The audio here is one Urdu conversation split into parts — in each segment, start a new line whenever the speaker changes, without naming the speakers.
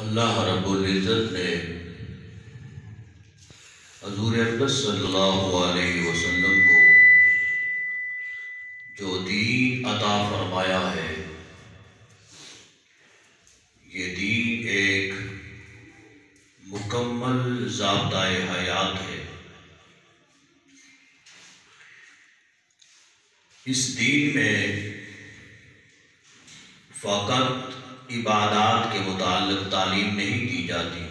اللہ رب العزت نے حضور اقدس صلی اللہ علیہ وسلم کو جو دین عطا فرمایا ہے، یہ دین ایک مکمل ضابطۂ حیات ہے۔ اس دین میں فقط عبادات کے متعلق تعلیم نہیں دی جاتی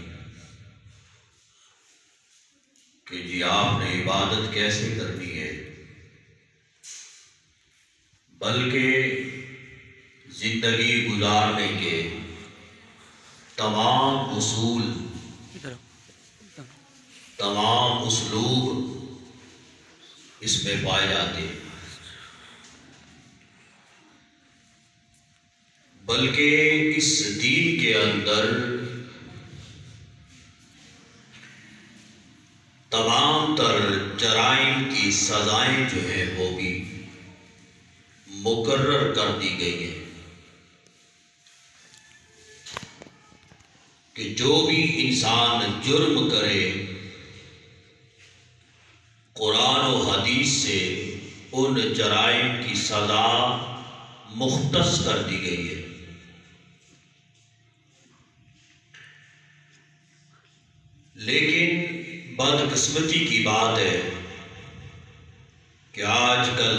کہ جی آپ نے عبادت کیسے کرنی ہے، بلکہ زندگی گزارنے کے تمام اصول، تمام اسلوب اس میں پائے جاتے ہیں، بلکہ اس دین کے اندر تمام تر جرائم کی سزائیں جو ہیں وہ بھی مقرر کر دی گئی ہیں کہ جو بھی انسان جرم کرے، قرآن و حدیث سے ان جرائم کی سزا مختص کر دی گئی ہے۔ لیکن بدقسمتی کی بات ہے کہ آج کل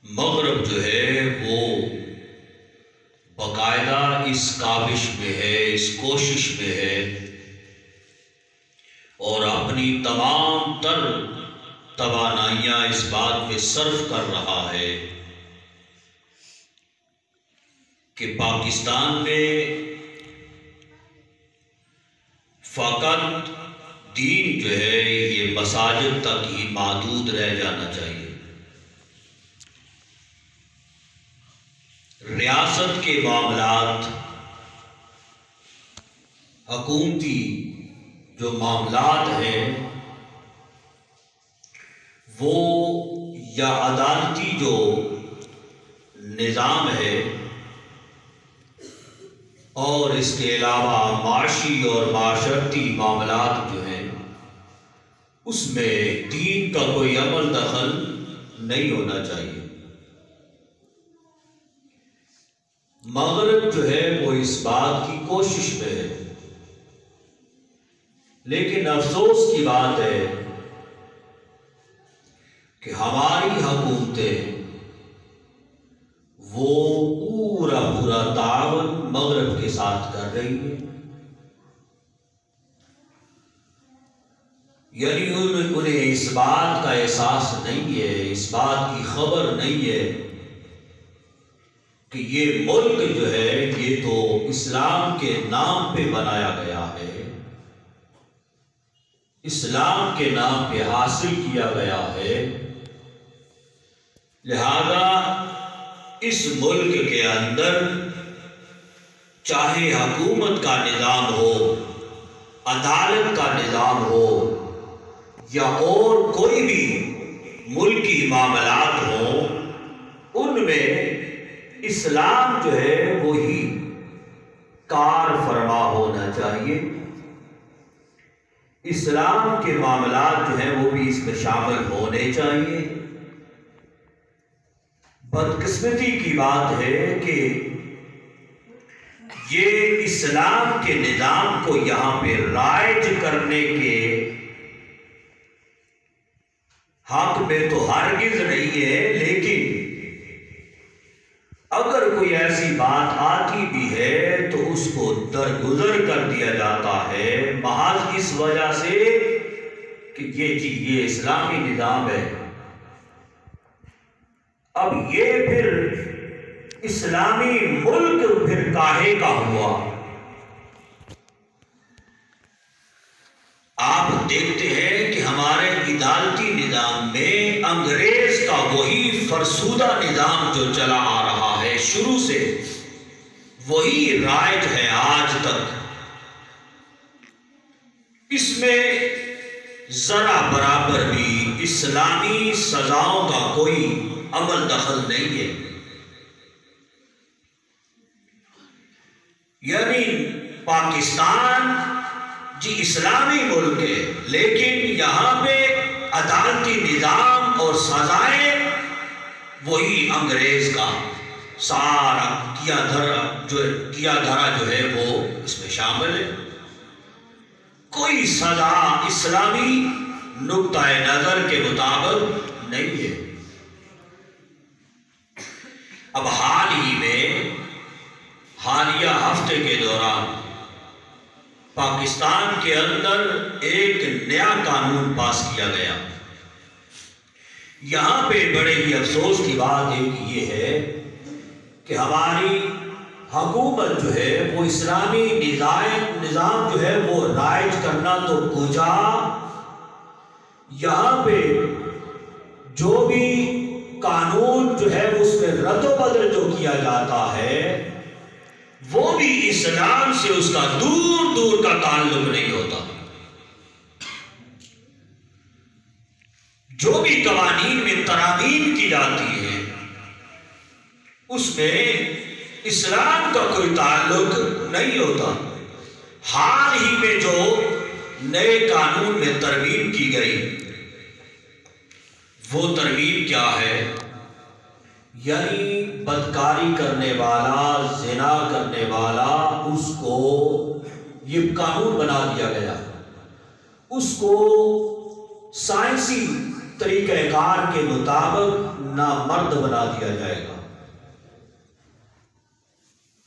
مغرب جو ہے وہ باقاعدہ اس کاوش میں ہے، اس کوشش میں ہے، اور اپنی تمام تر توانائیاں اس بات میں صرف کر رہا ہے کہ پاکستان میں فقط دین جو ہے یہ مساجد تک ہی محدود رہ جانا چاہیے۔ ریاست کے معاملات، حکومتی جو معاملات ہیں وہ یا عدالتی جو نظام ہے، اور اس کے علاوہ معاشی اور معاشرتی معاملات جو ہیں اس میں دین کا کوئی عمل دخل نہیں ہونا چاہیے۔ مغرب جو ہے وہ اس بات کی کوشش میں ہے، لیکن افسوس کی بات ہے کہ ہماری حکومتیں وہ پورا تعاون مغرب کے ساتھ کر رہی ہے، یعنی انہیں اس بات کا احساس نہیں ہے، اس بات کی خبر نہیں ہے کہ یہ ملک جو ہے یہ تو اسلام کے نام پہ بنایا گیا ہے، اسلام کے نام پہ حاصل کیا گیا ہے، لہذا اس ملک کے اندر چاہے حکومت کا نظام ہو، عدالت کا نظام ہو، یا اور کوئی بھی ملکی معاملات ہوں، ان میں اسلام جو ہے وہی کار فرما ہونا چاہیے۔ اسلام کے معاملات جو ہیں وہ بھی اس میں شامل ہونے چاہیے۔ بدقسمتی کی بات ہے کہ یہ اسلام کے نظام کو یہاں پہ رائج کرنے کے حق میں تو ہرگز نہیں ہے، لیکن اگر کوئی ایسی بات آتی بھی ہے تو اس کو درگزر کر دیا جاتا ہے محض اس وجہ سے کہ یہ اسلامی نظام ہے۔ اب یہ پھر اسلامی ملک پھر کاہے کا ہوا؟ آپ دیکھتے ہیں کہ ہمارے عدالتی نظام میں انگریز کا وہی فرسودہ نظام جو چلا آ رہا ہے شروع سے، وہی رائج ہے آج تک۔ اس میں ذرا برابر بھی اسلامی سزاؤں کا کوئی عمل دخل نہیں ہے۔ یعنی پاکستان جی اسلامی ملک ہے، لیکن یہاں پہ عدالتی نظام اور سزائیں وہی انگریز کا سارا کیا دھرا جو ہے وہ اس میں شامل ہے۔ کوئی سزا اسلامی نقطہ نظر کے مطابق نہیں ہے۔ اب حالیہ ہفتے کے دوران پاکستان کے اندر ایک نیا قانون پاس کیا گیا۔ یہاں پہ بڑے ہی افسوس کی بات ایک یہ ہے کہ ہماری حکومت جو ہے وہ اسلامی نظام جو ہے وہ رائج کرنا تو کجا، یہاں پہ جو بھی قانون جو ہے اس میں رد و بدل جو کیا جاتا ہے وہ بھی اسلام سے اس کا دور دور کا تعلق نہیں ہوتا۔ جو بھی قوانین میں ترامیم کی جاتی ہے اس میں اسلام کا کوئی تعلق نہیں ہوتا۔ حال ہی میں جو نئے قانون میں ترمیم کی گئی وہ ترمیم کیا ہے؟ یعنی بدکاری کرنے والا، زنا کرنے والا، اس کو یہ قانون بنا دیا گیا، اس کو سائنسی طریقہ کار کے مطابق نامرد بنا دیا جائے گا۔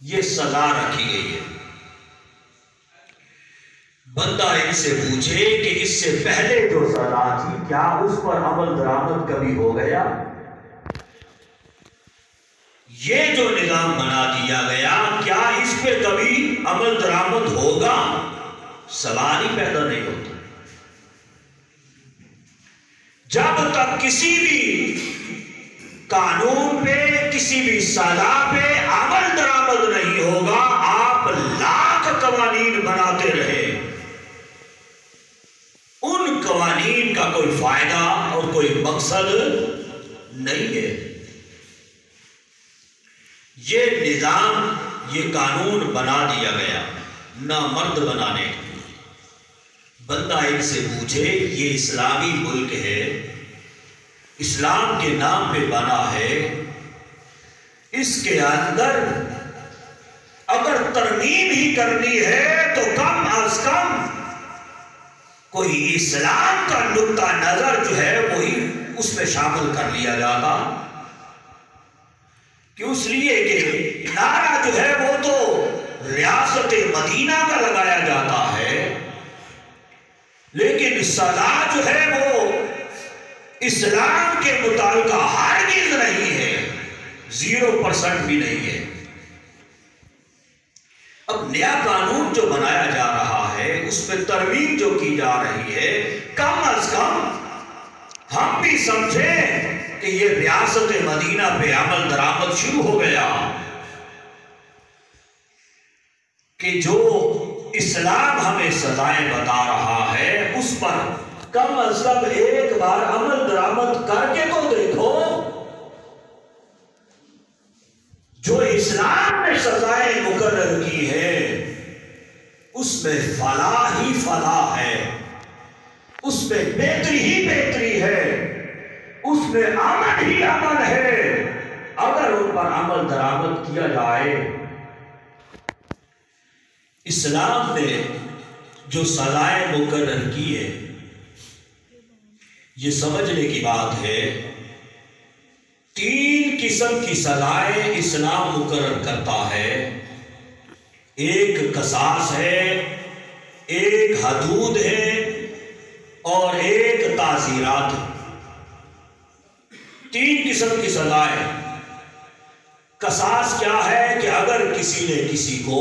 یہ سزا رکھی گئی ہے۔ بندہ ان سے پوچھے کہ اس سے پہلے جو سزا تھی کیا اس پر عمل درآمد کبھی ہو گیا؟ یہ جو نظام بنا دیا گیا کیا اس پہ کبھی عمل درآمد ہوگا؟ سوال ہی پیدا نہیں ہوتا۔ جب تک کسی بھی قانون پہ، کسی بھی سزا پہ عمل درآمد نہیں ہوگا، آپ لاکھ قوانین بناتے رہے، ان قوانین کا کوئی فائدہ اور کوئی مقصد نہیں ہے۔ یہ نظام، یہ قانون بنا دیا گیا نامرد بنانے کے لیے۔ بندہ ان سے پوچھے یہ اسلامی ملک ہے، اسلام کے نام پہ بنا ہے، اس کے اندر اگر ترمیم ہی کرنی ہے تو کم از کم کوئی اسلام کا نقطہ نظر جو ہے وہی اس میں شامل کر لیا جاتا، کہ اس لیے کہ نعرہ جو ہے وہ تو ریاست مدینہ کا لگایا جاتا ہے، لیکن سزا جو ہے وہ اسلام کے متعلقہ ہرگز نہیں ہے، 0% بھی نہیں ہے۔ اب نیا قانون جو بنایا جا رہا ہے اس میں ترمیم جو کی جا رہی ہے، کم از کم ہم بھی سمجھیں کہ یہ ریاست مدینہ پہ عمل درآمد شروع ہو گیا، کہ جو اسلام ہمیں سزائیں بتا رہا ہے اس پر کم از کم ایک بار عمل درآمد کر کے تو دیکھو۔ جو اسلام نے سزائیں مقرر کی ہے اس میں فلاح ہی فلاح ہے، اس میں بہتری ہی بہتری ہے، اس میں امن ہی امن ہے اگر ان پر عمل درآمد کیا جائے۔ اسلام نے جو سزائیں مقرر کی ہے یہ سمجھنے کی بات ہے، 3 قسم کی سزائیں اسلام مقرر کرتا ہے۔ ایک قصاص ہے، ایک حدود ہے اور ایک تعزیرات ہے۔ 3 قسم کی سزائیں۔ قصاص کیا ہے کہ اگر کسی نے کسی کو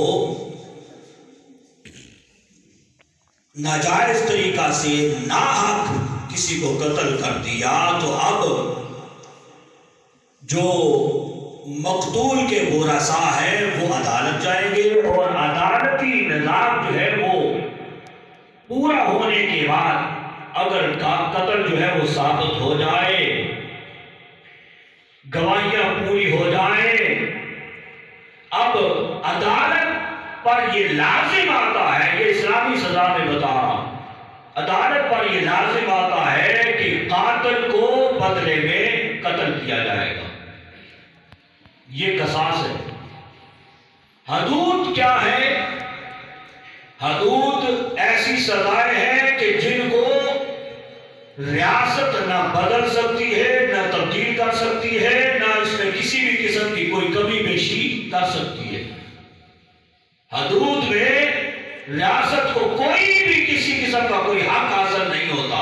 ناجائز طریقہ سے ناحق کسی کو قتل کر دیا تو اب جو مقتول کے ورثاء ہیں وہ عدالت جائیں گے، اور عدالتی نظام جو ہے وہ پورا ہونے کے بعد اگر قتل جو ہے وہ ثابت ہو جائے، گواہیاں پوری ہو جائیں، اب عدالت پر یہ لازم آتا ہے، یہ اسلامی سزا میں بتا رہا ہوں، عدالت پر یہ لازم آتا ہے کہ قاتل کو بدلے میں قتل کیا جائے گا، یہ قصاص ہے۔ حدود کیا ہے؟ حدود ایسی سزائیں ہیں کہ جن کو ریاست نہ بدل سکتی ہے، نہ تبدیل کر سکتی ہے، نہ اس میں کسی بھی قسم کی کوئی کمی بیشی کر سکتی ہے۔ حدود میں ریاست کو کوئی بھی کسی قسم کا کوئی حق حاصل نہیں ہوتا،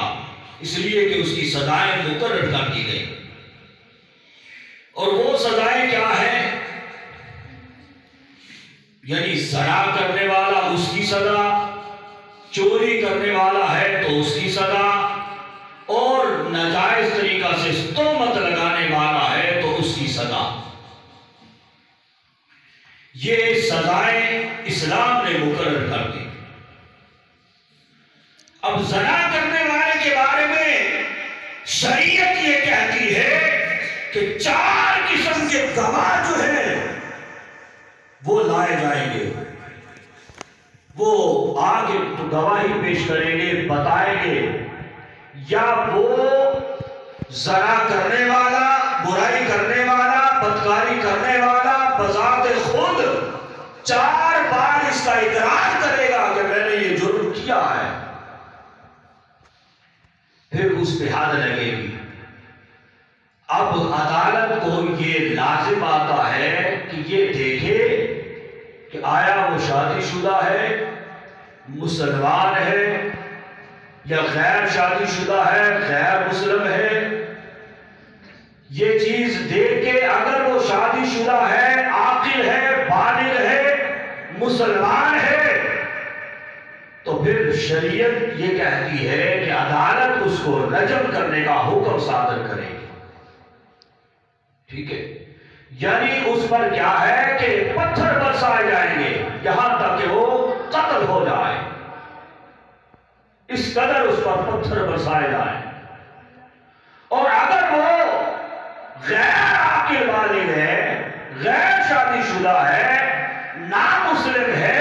اس لیے کہ اس کی سزائیں مقرر کر دی گئی۔ اور وہ سزائیں کیا ہیں؟ یعنی زنا کرنے والا اس کی سزا، چوری کرنے والا ہے تو اس کی سزا، اور ناجائز طریقہ سے تہمت لگانے والا ہے تو اس کی سزا۔ یہ سزائیں اسلام نے مقرر کر دی۔ اب زنا کرنے والے کے بارے میں شریعت یہ کہتی ہے کہ 4 قسم کے گواہ جو ہیں وہ لائے جائیں گے، وہ آگے گواہی پیش کریں گے، بتائیں گے، یا وہ زنا کرنے والا، برائی کرنے والا، بدکاری کرنے والا بذات خود 4 بار اس کا اقرار کرے گا کہ میں نے یہ جرم کیا ہے، پھر اس پہ حد لگے گی۔ اب عدالت کو یہ لازم آتا ہے کہ یہ دیکھے کہ آیا وہ شادی شدہ ہے، مسلمان ہے، یا غیر شادی شدہ ہے، غیر مسلم ہے۔ یہ چیز دیکھ کے اگر وہ شادی شدہ ہے، عاقل ہے، بالغ ہے، مسلمان ہے، تو پھر شریعت یہ کہتی ہے کہ عدالت اس کو رجم کرنے کا حکم صادر کرے گی۔ ٹھیک ہے، یعنی اس پر کیا ہے کہ پتھر برسائے جائیں گے یہاں تک کہ وہ قتل ہو جائے، اس قدر اس پر پتھر برسائے جائیں۔ اور اگر وہ غیر عاقل بالغ ہے، غیر شادی شدہ ہے، نامسلم ہے،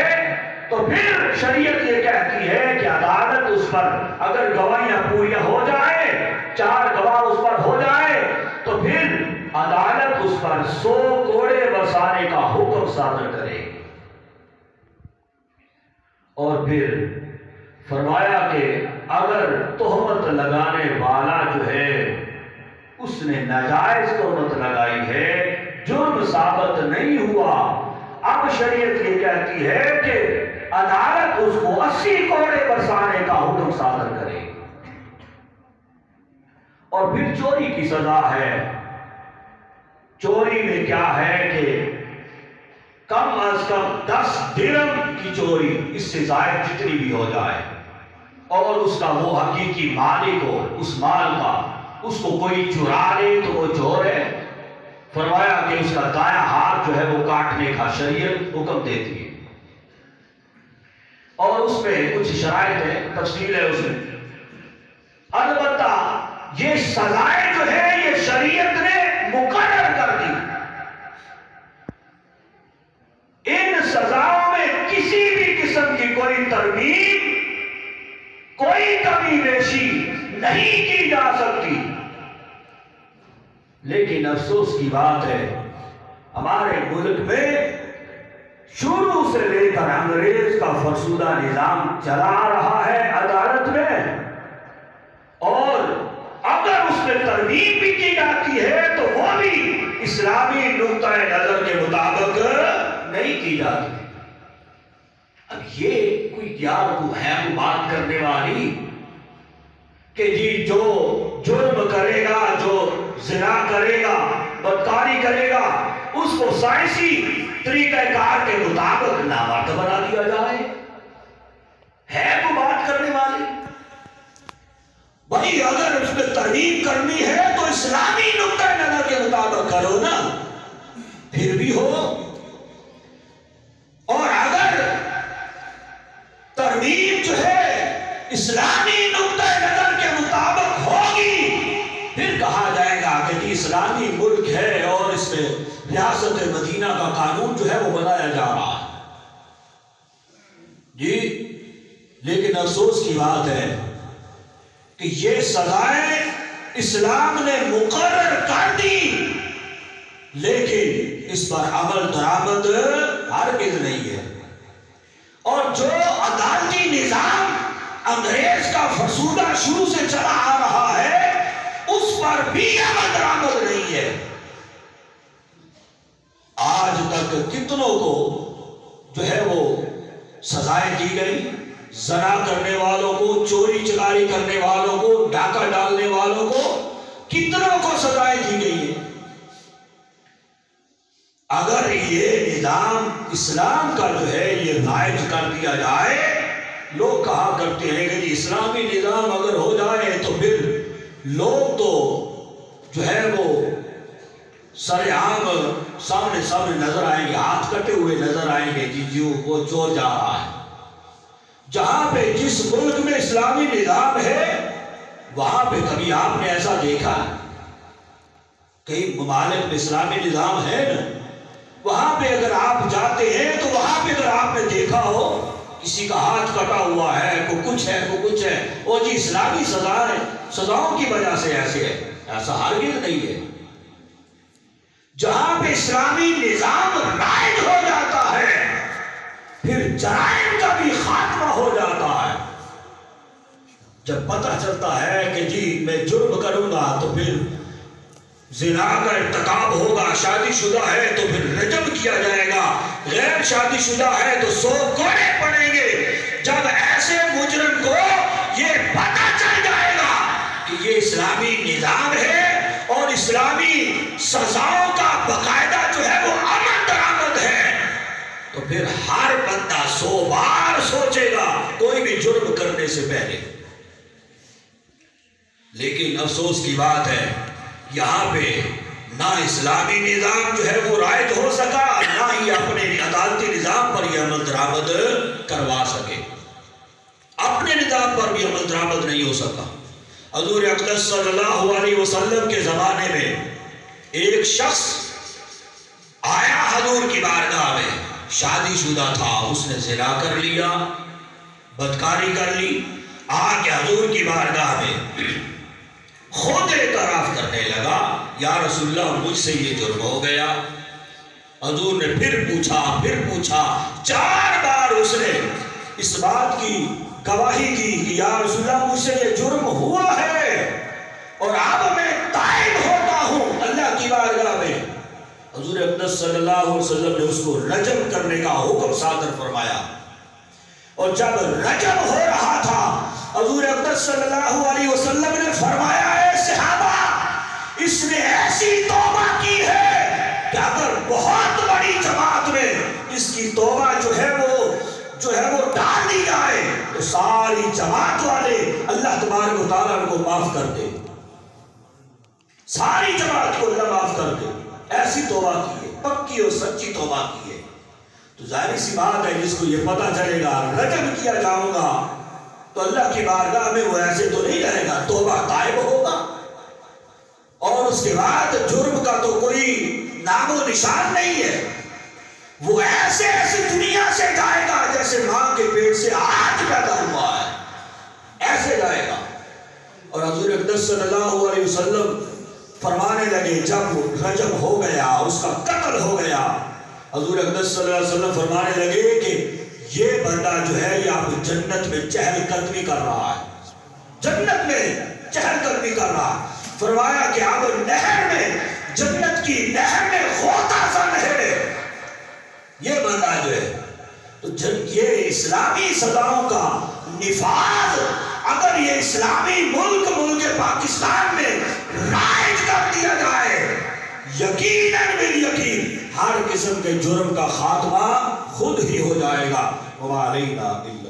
تو پھر شریعت یہ کہتی ہے کہ عدالت اس پر اگر گواہیاں پوریاں ہو جائیں، 4 گواہ اس پر ہو جائیں، تو پھر عدالت اس پر 100 کوڑے برسانے کا حکم صادر کرے گی۔ اور پھر فرمایا کہ اگر تہمت لگانے والا جو ہے اس نے ناجائز تہمت لگائی ہے، جرم ثابت نہیں ہوا، اب شریعت یہ کہتی ہے کہ عدالت اس کو 80 کوڑے برسانے کا حکم صادر کرے گی۔ اور پھر چوری کی سزا ہے۔ چوری میں کیا ہے کہ کم از کم 10 درہم کی چوری، اس سے زائد جتنی بھی ہو جائے، اور اس کا وہ حقیقی مالک ہو اس مال کا، اس کو کوئی چرا لے تو وہ چور ہے۔ فرمایا کہ اس کا دایاں ہاتھ جو ہے وہ کاٹنے کا شریعت حکم دیتی ہے، اور اس میں کچھ شرائط ہے، تفصیل ہے اس میں۔ البتہ یہ سزائیں جو ہے یہ شریعت نے مقرر کر دی، ان سزاؤں میں کسی بھی قسم کی کوئی ترمیم، کوئی کمی بیشی نہیں کی جا سکتی۔ لیکن افسوس کی بات ہے ہمارے ملک میں شروع سے لے کر انگریز کا فرسودہ نظام چلا رہا ہے عدالت میں، اور اگر اس میں ترمیم بھی کی جاتی ہے تو وہ بھی اسلامی نقطہ نظر کے مطابق نہیں کی جاتی۔ اب یہ کوئی یار کو ہے وہ بات کرنے والی کہ جی جو جرم کرے گا، جو زنا کرے گا، بدکاری کرے گا، اس کو سائنسی طریقہ کار کے مطابق نامرد بنا دیا جائے، ہے وہ بات کرنے والی؟ بھائی اگر اس میں ترمیم کرنی ہے تو اسلامی نقطہ نظر کے مطابق کرو نا، پھر بھی ہو۔ اور اگر ترمیم جو ہے اسلامی نقطہ نظر کے مطابق ہوگی، پھر کہا جائے گا کہ یہ اسلامی ملک ہے اور اس میں ریاست مدینہ کا قانون جو ہے وہ بنایا جا رہا ہے۔ لیکن افسوس کی بات ہے کہ یہ سزائیں اسلام نے مقرر کر دی، لیکن اس پر عمل درآمد ہرگز نہیں ہے۔ اور جو عدالتی نظام انگریز کا فرسودہ شروع سے چلا آ رہا ہے اس پر بھی عمل درآمد نہیں ہے۔ آج تک کتنوں کو جو ہے وہ سزائیں دی گئی، زنا کرنے والوں کو، چوری چکاری کرنے والوں کو، ڈاکہ ڈالنے والوں کو، کتنوں کو سزائیں دی گئی ہیں۔ اگر یہ نظام اسلام کا جو ہے یہ رائج کر دیا جائے، لوگ کہا کرتے ہیں کہ اسلامی نظام اگر ہو جائے تو پھر لوگ تو جو ہے وہ سر عام سامنے نظر آئیں گے، ہاتھ کٹے ہوئے نظر آئیں گے، جی وہ چور جا رہا ہے۔ جہاں پہ جس ملک میں اسلامی نظام ہے وہاں پہ کبھی آپ نے ایسا دیکھا ہے؟ کئی ممالک میں اسلامی نظام ہے نا، وہاں پہ اگر آپ جاتے ہیں تو وہاں پہ اگر آپ نے دیکھا ہو کسی کا ہاتھ کٹا ہوا ہے، کوئی کچھ ہے، وہ جی اسلامی سزاؤں کی وجہ سے ایسے ہے، ایسا ہرگز نہیں ہے۔ جہاں پہ اسلامی نظام رائج ہو جاتا ہے پھر جرائم کا بھی خاتمہ ہو جاتا ہے۔ جب پتہ چلتا ہے کہ جی میں جرم کروں گا تو پھر زنا کا ارتکاب ہوگا، شادی شدہ ہے تو پھر رجم کیا جائے گا، غیر شادی شدہ ہے تو 100 کوڑے پڑیں گے۔ جب ایسے مجرم کو یہ پتہ چل جائے گا کہ یہ اسلامی نظام ہے اور اسلامی سزاؤں کا باقاعدہ جو ہے وہ عمل درآمد ہے، تو پھر ہر بندہ 100 بار سوچے گا کوئی بھی جرم کرنے سے پہلے۔ لیکن افسوس کی بات ہے یہاں پہ نہ اسلامی نظام جو ہے وہ رائج ہو سکا، نہ ہی اپنے عدالتی نظام پر یہ عمل درآمد کروا سکے، اپنے نظام پر بھی عمل درآمد نہیں ہو سکا۔ حضور اقدس صلی اللہ علیہ وسلم کے زمانے میں ایک شخص آیا حضور کی بارگاہ میں، شادی شدہ تھا، اس نے زنا کر لیا، بدکاری کر لی، آ کے حضور کی بارگاہ میں خود اعتراف کرنے لگا، یا رسول اللہ مجھ سے یہ جرم ہو گیا۔ حضور نے پھر پوچھا 4 بار اس نے اس بات کی گواہی دی کہ یا رسول اللہ مجھ سے یہ جرم ہوا ہے اور اب میں تائب ہوتا ہوں اللہ کی بارگاہ میں۔ حضور اقدس صلی اللہ علیہ وسلم نے اس کو رجم کرنے کا حکم صادر فرمایا، اور جب رجم ہو رہا تھا حضور اقدس صلی اللہ علیہ وسلم نے فرمایا اے صحابہ اس نے ایسی توبہ کی ہے کہ اگر بہت بڑی جماعت میں اس کی توبہ جو ہے وہ ڈال دی جائے تو ساری جماعت والے اللہ تبارک و تعالیٰ ان کو معاف کر دے، ساری جماعت کو اللہ معاف کر دے۔ ایسی توبہ کی ہے، پکی اور سچی توبہ کی ہے۔ تو ظاہر سی بات ہے جس کو یہ پتہ چلے گا رجم کیا جاؤں گا تو اللہ کی بارگاہ میں وہ ایسے تو نہیں رہے گا، توبہ طائب ہوگا، اور اس کے بعد جرم کا تو کوئی نام و نشان نہیں ہے، وہ ایسے دنیا سے جائے گا جیسے ماں کے پیٹ سے آج پیدا ہوا ہے، ایسے جائے گا۔ اور حضور اقدس صلی اللہ علیہ وسلم فرمانے لگے جب رجم ہو گیا، اس کا قتل ہو گیا، حضور اقدس صلی اللہ علیہ وسلم فرمانے لگے کہ یہ بندہ جو ہے یہ آپ جنت میں چہل قدمی کر رہا ہے، جنت میں چہل قدمی کر رہا ہے۔ فرمایا کہ اب نہر میں، جنت کی نہر میں غوطہ زن ہے یہ بندہ جو ہے۔ تو یہ اسلامی سزاؤں کا نفاذ اگر یہ اسلامی ملک پاکستان میں رائج کر دیا جائے، یقیناً بالیقین ہر قسم کے جرم کا خاتمہ خود ہی ہو جائے گا۔ وَمَا عَلَيْنَا إِلَّا